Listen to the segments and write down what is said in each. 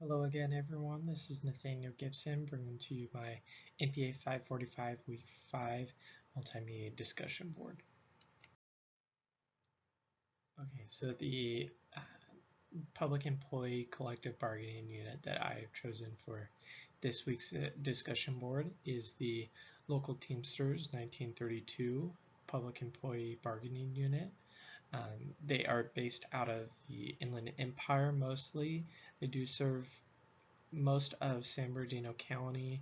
Hello again, everyone. This is Nathaniel Gibson bringing to you my MPA545 Week 5 Multimedia Discussion Board. Okay, so the Public Employee Collective Bargaining Unit that I have chosen for this week's discussion board is the Local Teamsters 1932 Public Employee Bargaining Unit. They are based out of the Inland Empire mostly. They do serve most of San Bernardino County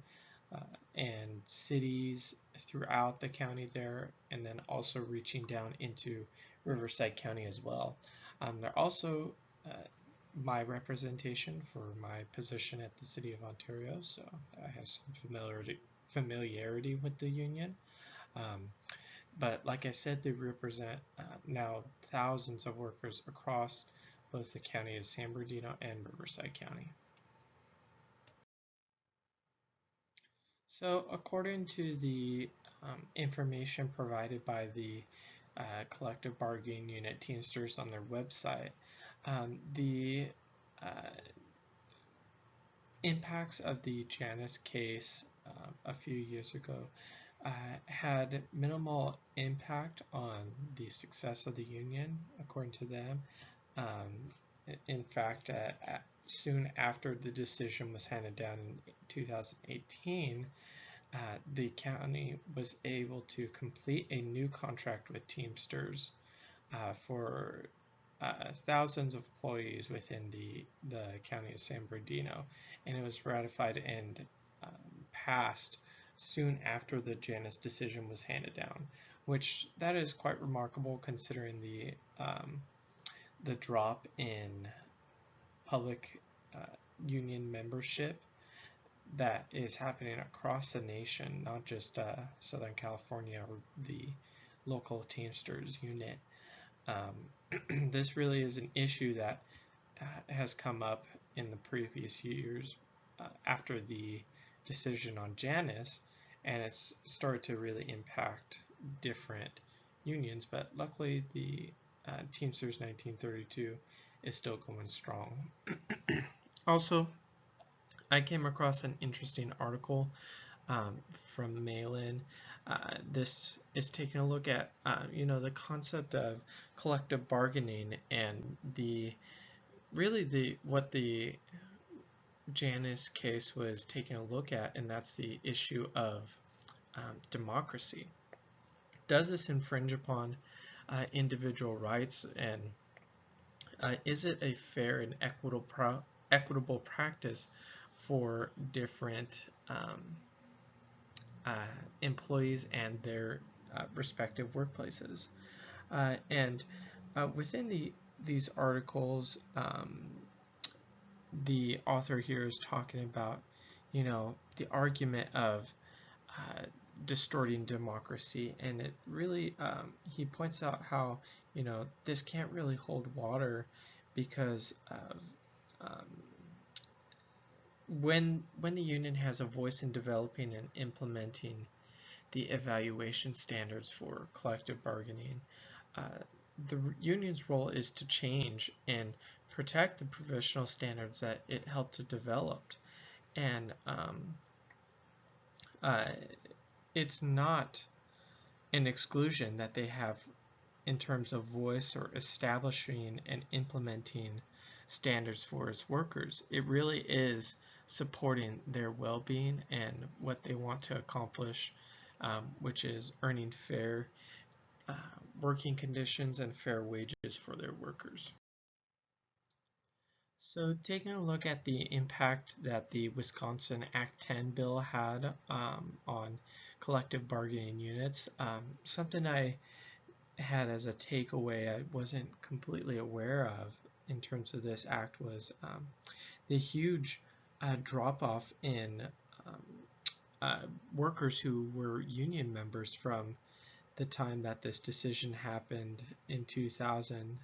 and cities throughout the county there, and then also reaching down into Riverside County as well. They're also my representation for my position at the City of Ontario, so I have some familiarity with the union. But like I said, they represent now thousands of workers across both the county of San Bernardino and Riverside County. So according to the information provided by the Collective Bargaining Unit Teamsters on their website, the impacts of the Janus case a few years ago had minimal impact on the success of the union, according to them. In fact, soon after the decision was handed down in 2018, the county was able to complete a new contract with Teamsters for thousands of employees within the county of San Bernardino, and it was ratified and passed soon after the Janus decision was handed down, which that is quite remarkable considering the drop in public union membership that is happening across the nation, not just Southern California or the local Teamsters unit. This really is an issue that has come up in the previous years after the decision on Janus, and it's started to really impact different unions, but luckily the Teamsters 1932 is still going strong. Also, I came across an interesting article from Malin. This is taking a look at the concept of collective bargaining and what the Janus case was taking a look at, and that's the issue of democracy. Does this infringe upon individual rights, and is it a fair and equitable practice for different employees and their respective workplaces? And within these articles, the author here is talking about, the argument of distorting democracy, and it really he points out how this can't really hold water because of when the union has a voice in developing and implementing the evaluation standards for collective bargaining, the union's role is to change and protect the professional standards that it helped to develop. And it's not an exclusion that they have in terms of voice or establishing and implementing standards for its workers. It really is supporting their well-being and what they want to accomplish, which is earning fair working conditions and fair wages for their workers. So taking a look at the impact that the Wisconsin Act 10 bill had on collective bargaining units, something I had as a takeaway I wasn't completely aware of in terms of this act was the huge drop-off in workers who were union members from the time that this decision happened in 2000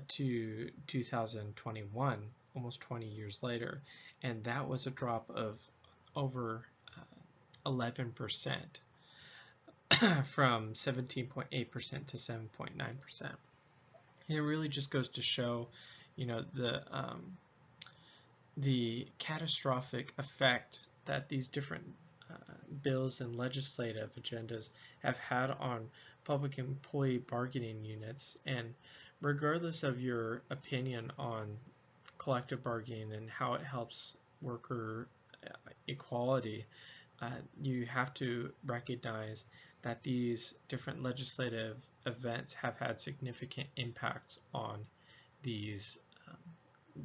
to 2021, almost 20 years later, and that was a drop of over 11%, from 17.8% to 7.9%. It really just goes to show, the the catastrophic effect that these different bills and legislative agendas have had on public employee bargaining units. And regardless of your opinion on collective bargaining and how it helps worker equality, you have to recognize that these different legislative events have had significant impacts on these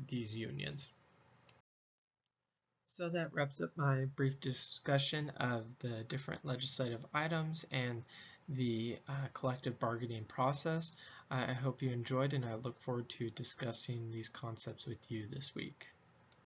unions. So that wraps up my brief discussion of the different legislative items and the collective bargaining process. I hope you enjoyed, and I look forward to discussing these concepts with you this week.